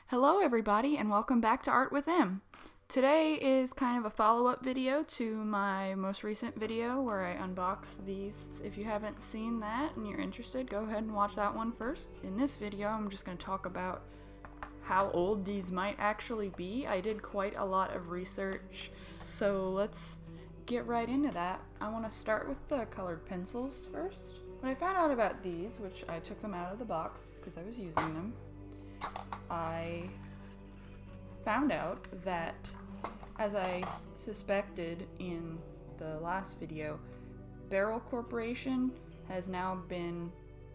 Hello everybody and welcome back to Art with M. Today is kind of a follow-up video to my most recent video where I unboxed these. If you haven't seen that and you're interested, go ahead and watch that one first. In this video I'm just going to talk about how old these might actually be. I did quite a lot of research, so let's get right into that. I want to start with the colored pencils first. When I found out about these, which I took them out of the box because I was using them, I found out that, as I suspected in the last video, Berol Corporation has now been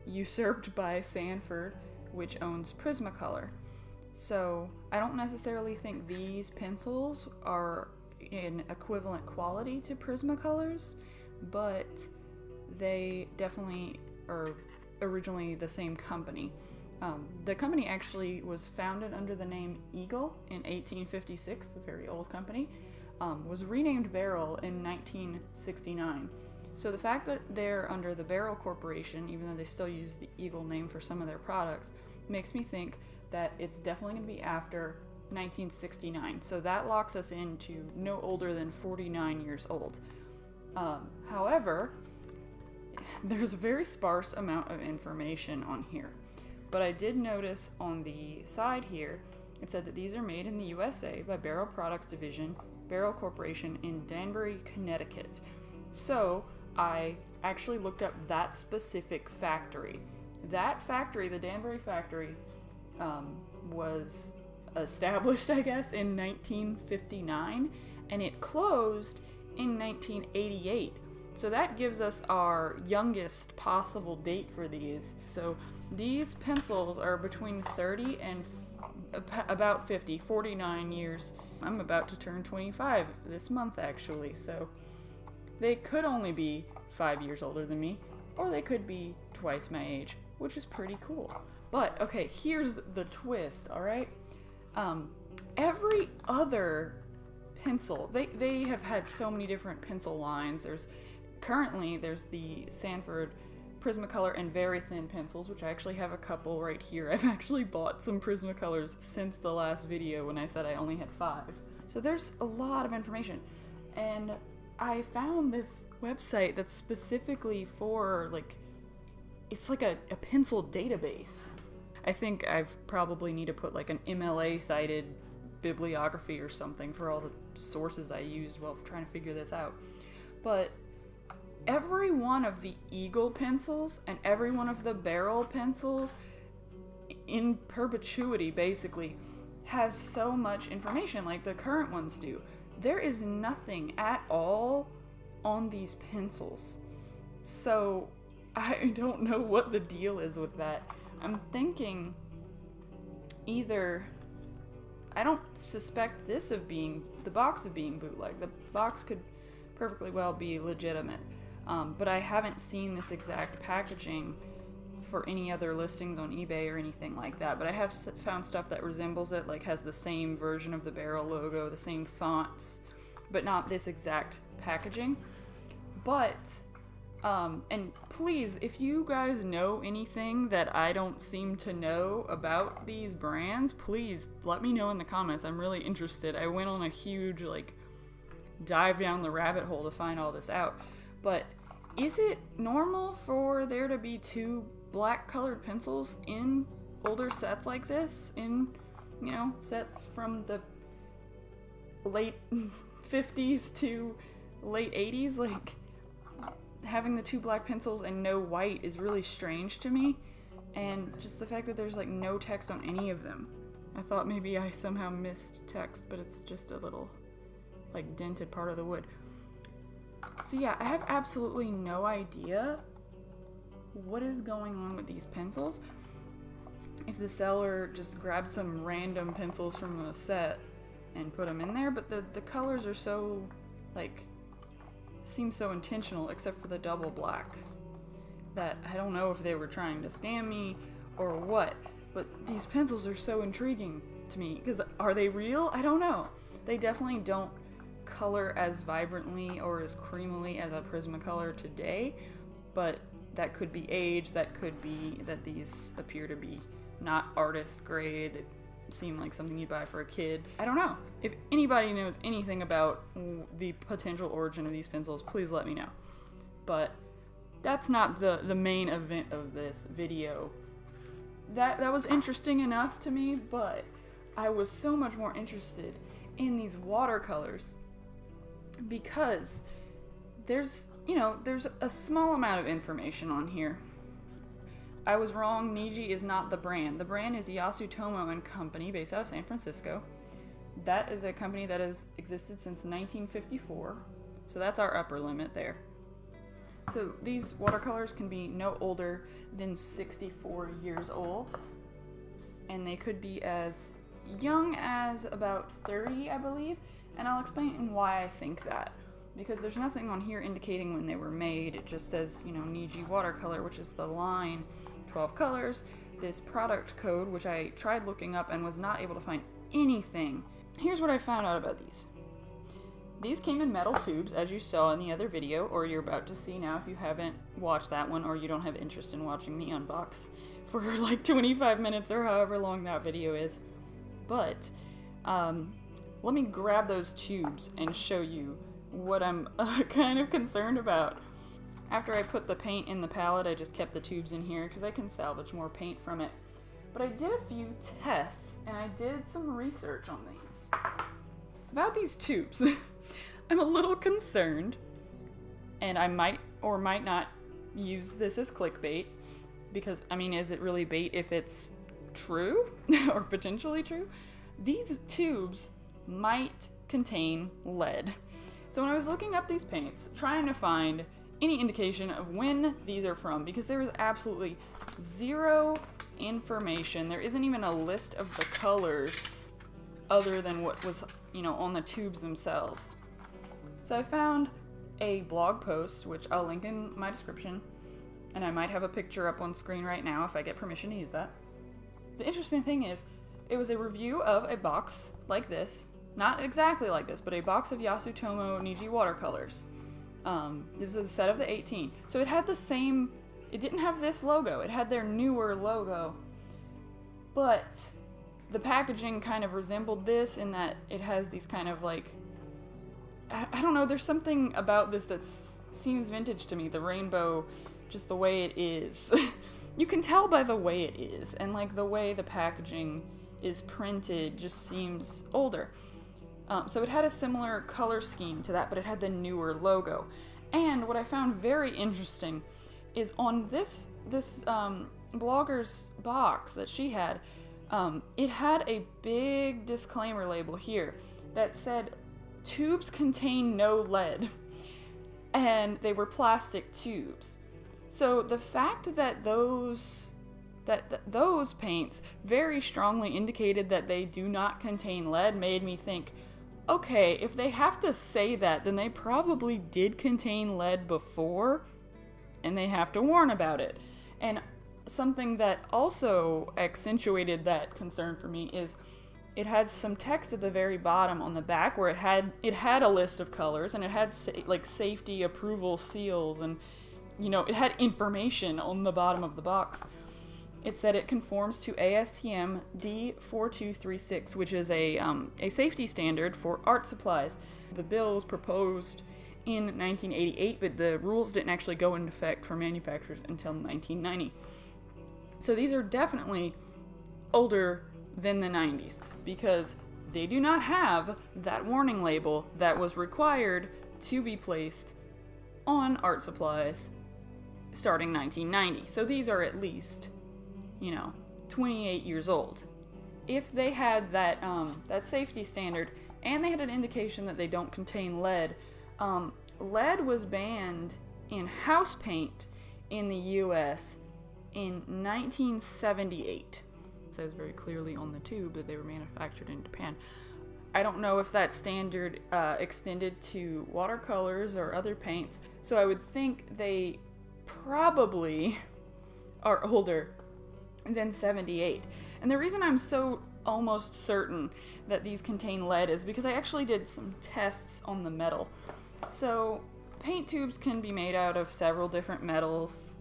usurped by Sanford, which owns Prismacolor. So I don't necessarily think these pencils are in equivalent quality to Prismacolors, but they definitely are originally the same company. The company actually was founded under the name Eagle in 1856, a very old company, was renamed Berol in 1969. So the fact that they're under the Berol Corporation, even though they still use the Eagle name for some of their products, makes me think that it's definitely going to be after 1969. So that locks us into no older than 49 years old. However, there's a very sparse amount of information on here. But I did notice on the side here, it said that these are made in the USA by Berol Products Division, Berol Corporation in Danbury, Connecticut. So I actually looked up that specific factory. That factory, the Danbury factory, was established, I guess, in 1959, and it closed in 1988. So that gives us our youngest possible date for these. So these pencils are between 30 and about 50, 49 years. I'm about to turn 25 this month actually, so they could only be 5 years older than me, or they could be twice my age, which is pretty cool. But okay, here's the twist, alright? Every other pencil, they have had so many different pencil lines. Currently there's the Sanford Prismacolor and very thin pencils, which I actually have a couple right here. I've actually bought some Prismacolors since the last video when I said I only had 5. So there's a lot of information. And I found this website that's specifically for, it's like a pencil database. I think I've probably need to put like an MLA cited bibliography or something for all the sources I used while trying to figure this out. But every one of the Eagle pencils and every one of the Berol pencils in perpetuity basically has so much information like the current ones do. There is nothing at all on these pencils. So I don't know what the deal is with that. I'm thinking either, I don't suspect this of being, the box of being bootleg. The box could perfectly well be legitimate. But I haven't seen this exact packaging for any other listings on eBay or anything like that. But I have found stuff that resembles it, like has the same version of the Berol logo, the same fonts, but not this exact packaging. But, and please, if you guys know anything that I don't seem to know about these brands, please let me know in the comments. I'm really interested. I went on a huge, dive down the rabbit hole to find all this out. But is it normal for there to be 2 black colored pencils in older sets like this? In, sets from the late 50s to late 80s? Having the 2 black pencils and no white is really strange to me. And just the fact that there's no text on any of them. I thought maybe I somehow missed text, but it's just a little dented part of the wood. So yeah, I have absolutely no idea what is going on with these pencils. If the seller just grabbed some random pencils from a set and put them in there, but the colors are so, seem so intentional, except for the double black, that I don't know if they were trying to scam me or what, but these pencils are so intriguing to me, because are they real? I don't know. They definitely don't color as vibrantly or as creamily as a Prismacolor today, but that could be age, that could be that these appear to be not artist grade, seem like something you buy for a kid. I don't know. If anybody knows anything about the potential origin of these pencils, please let me know. But that's not the main event of this video. That was interesting enough to me, but I was so much more interested in these watercolors because there's a small amount of information on here. I was wrong. Niji is not the brand. The brand is Yasutomo and Company, based out of San Francisco. That is a company that has existed since 1954. So that's our upper limit there. So these watercolors can be no older than 64 years old. And they could be as young as about 30, I believe. And I'll explain why I think that. Because there's nothing on here indicating when they were made. It just says, Niji watercolor, which is the line 12 colors, this product code, which I tried looking up and was not able to find anything. Here's what I found out about these. These came in metal tubes, as you saw in the other video, or you're about to see now if you haven't watched that one, or you don't have interest in watching me unbox for like 25 minutes or however long that video is. But let me grab those tubes and show you what I'm kind of concerned about. After I put the paint in the palette, I just kept the tubes in here because I can salvage more paint from it. But I did a few tests and I did some research on these. About these tubes, I'm a little concerned, and I might or might not use this as clickbait because, is it really bait if it's true or potentially true? These tubes might contain lead. So when I was looking up these paints, trying to find any indication of when these are from, because there was absolutely zero information. There isn't even a list of the colors other than what was, on the tubes themselves. So I found a blog post, which I'll link in my description, and I might have a picture up on screen right now if I get permission to use that. The interesting thing is, it was a review of a box like this, not exactly like this, but a box of Yasutomo Niji watercolors. This is a set of the 18. So it had the same, it didn't have this logo, it had their newer logo, but the packaging kind of resembled this in that it has these kind of like, I don't know, there's something about this that seems vintage to me, the rainbow, just the way it is. You can tell by the way it is, and like the way the packaging is printed just seems older. So it had a similar color scheme to that, but it had the newer logo. And what I found very interesting is on this blogger's box that she had, it had a big disclaimer label here that said, tubes contain no lead. And they were plastic tubes. So the fact that those paints very strongly indicated that they do not contain lead made me think, okay, if they have to say that, then they probably did contain lead before, and they have to warn about it. And something that also accentuated that concern for me is it had some text at the very bottom on the back where it had a list of colors, and it had like safety approval seals, and it had information on the bottom of the box. It said it conforms to ASTM D4236, which is a safety standard for art supplies. The bill was proposed in 1988, but the rules didn't actually go into effect for manufacturers until 1990. So these are definitely older than the 90s, because they do not have that warning label that was required to be placed on art supplies starting 1990. So these are at least 28 years old. If they had that safety standard and they had an indication that they don't contain lead, lead was banned in house paint in the US in 1978. It says very clearly on the tube that they were manufactured in Japan. I don't know if that standard extended to watercolors or other paints, so I would think they probably are older than 78. And the reason I'm so almost certain that these contain lead is because I actually did some tests on the metal. So paint tubes can be made out of several different metals,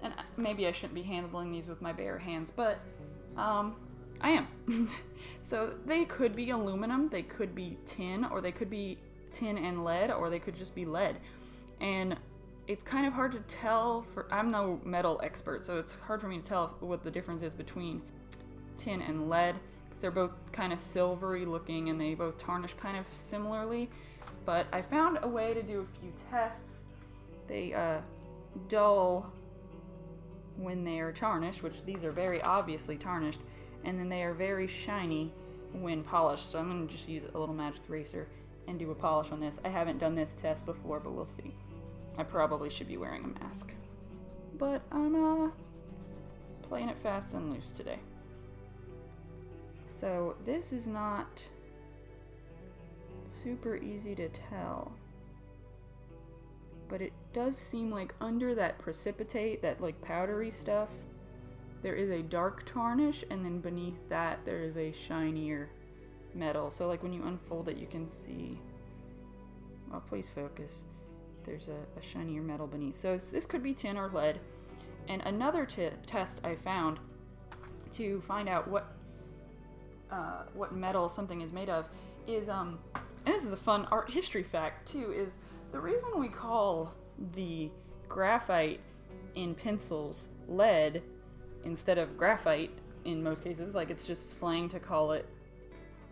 and maybe I shouldn't be handling these with my bare hands, but I am. So they could be aluminum, they could be tin, or they could be tin and lead, or they could just be lead. And it's kind of hard to tell, I'm no metal expert, so it's hard for me to tell what the difference is between tin and lead, because they're both kind of silvery looking and they both tarnish kind of similarly. But I found a way to do a few tests. They dull when they are tarnished, which these are very obviously tarnished, and then they are very shiny when polished. So I'm going to just use a little magic eraser and do a polish on this. I haven't done this test before, but we'll see. I probably should be wearing a mask. But I'm playing it fast and loose today. So this is not super easy to tell, but it does seem like under that precipitate, that like powdery stuff, there is a dark tarnish, and then beneath that there is a shinier metal. So like when you unfold it, you can see, well, please focus, there's a shinier metal beneath. So this could be tin or lead. And another test I found to find out what metal something is made of is, and this is a fun art history fact too, is the reason we call the graphite in pencils lead instead of graphite in most cases, like it's just slang to call it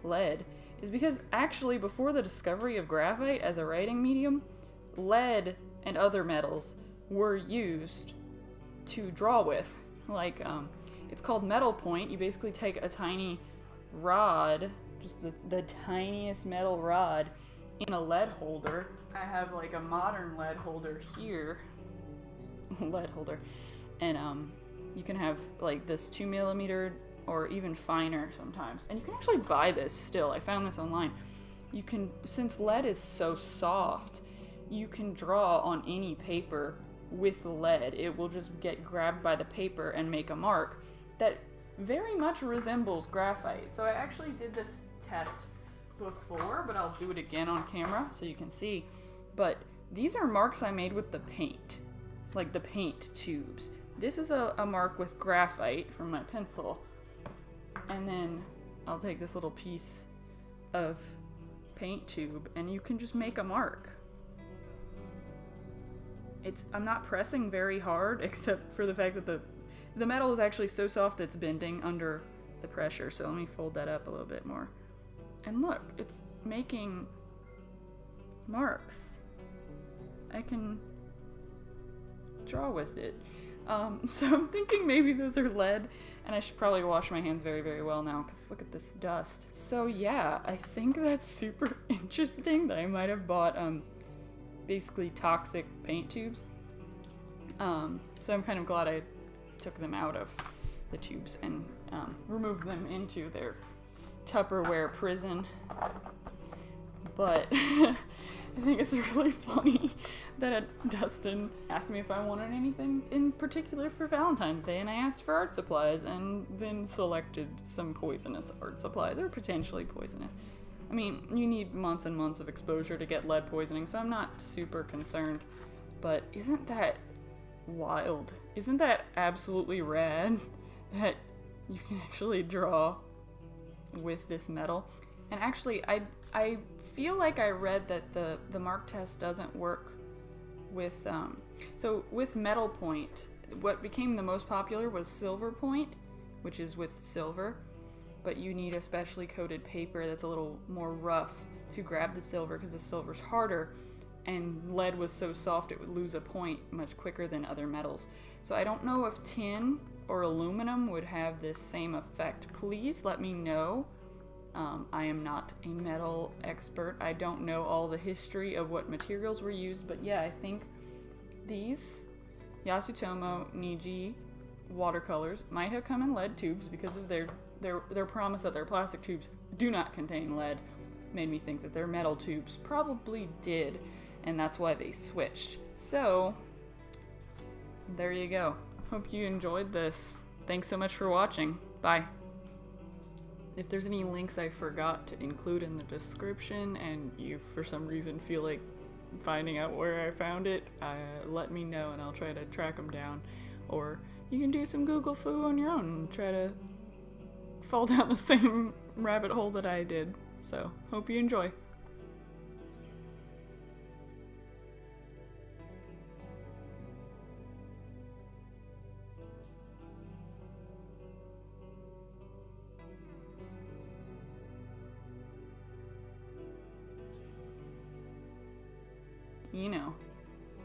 lead, is because actually before the discovery of graphite as a writing medium, lead and other metals were used to draw with. Like, it's called metal point. You basically take a tiny rod, just the tiniest metal rod, in a lead holder. I have like a modern lead holder here. Lead holder. And you can have like this 2mm or even finer sometimes. And you can actually buy this still. I found this online. You can, since lead is so soft, you can draw on any paper with lead. It will just get grabbed by the paper and make a mark that very much resembles graphite. So I actually did this test before, but I'll do it again on camera so you can see. But these are marks I made with the paint, like the paint tubes. This is a mark with graphite from my pencil, and then I'll take this little piece of paint tube and you can just make a mark. I'm not pressing very hard, except for the fact that the metal is actually so soft it's bending under the pressure. So let me fold that up a little bit more. And look, it's making marks. I can draw with it. So I'm thinking maybe those are lead, and I should probably wash my hands very, very well now, because look at this dust. So yeah, I think that's super interesting that I might have bought basically toxic paint tubes. So I'm kind of glad I took them out of the tubes and removed them into their Tupperware prison. But I think it's really funny that Dustin asked me if I wanted anything in particular for Valentine's Day, and I asked for art supplies and then selected some poisonous art supplies, or potentially poisonous. I mean, you need months and months of exposure to get lead poisoning, so I'm not super concerned. But isn't that wild? Isn't that absolutely rad that you can actually draw with this metal? And actually, I feel like I read that the mark test doesn't work with, so with metal point, what became the most popular was silver point, which is with silver. But you need a specially coated paper that's a little more rough to grab the silver, because the silver's harder, and lead was so soft it would lose a point much quicker than other metals. So I don't know if tin or aluminum would have this same effect. Please let me know. I am not a metal expert. I don't know all the history of what materials were used, but yeah, I think these Yasutomo Niji watercolors might have come in lead tubes because of their promise that their plastic tubes do not contain lead. Made me think that their metal tubes probably did, and that's why they switched. So there you go. Hope you enjoyed this. Thanks so much for watching. Bye. If there's any links I forgot to include in the description and you for some reason feel like finding out where I found it, let me know and I'll try to track them down. Or you can do some Google foo on your own and try to fall down the same rabbit hole that I did. So, hope you enjoy.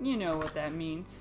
You know what that means.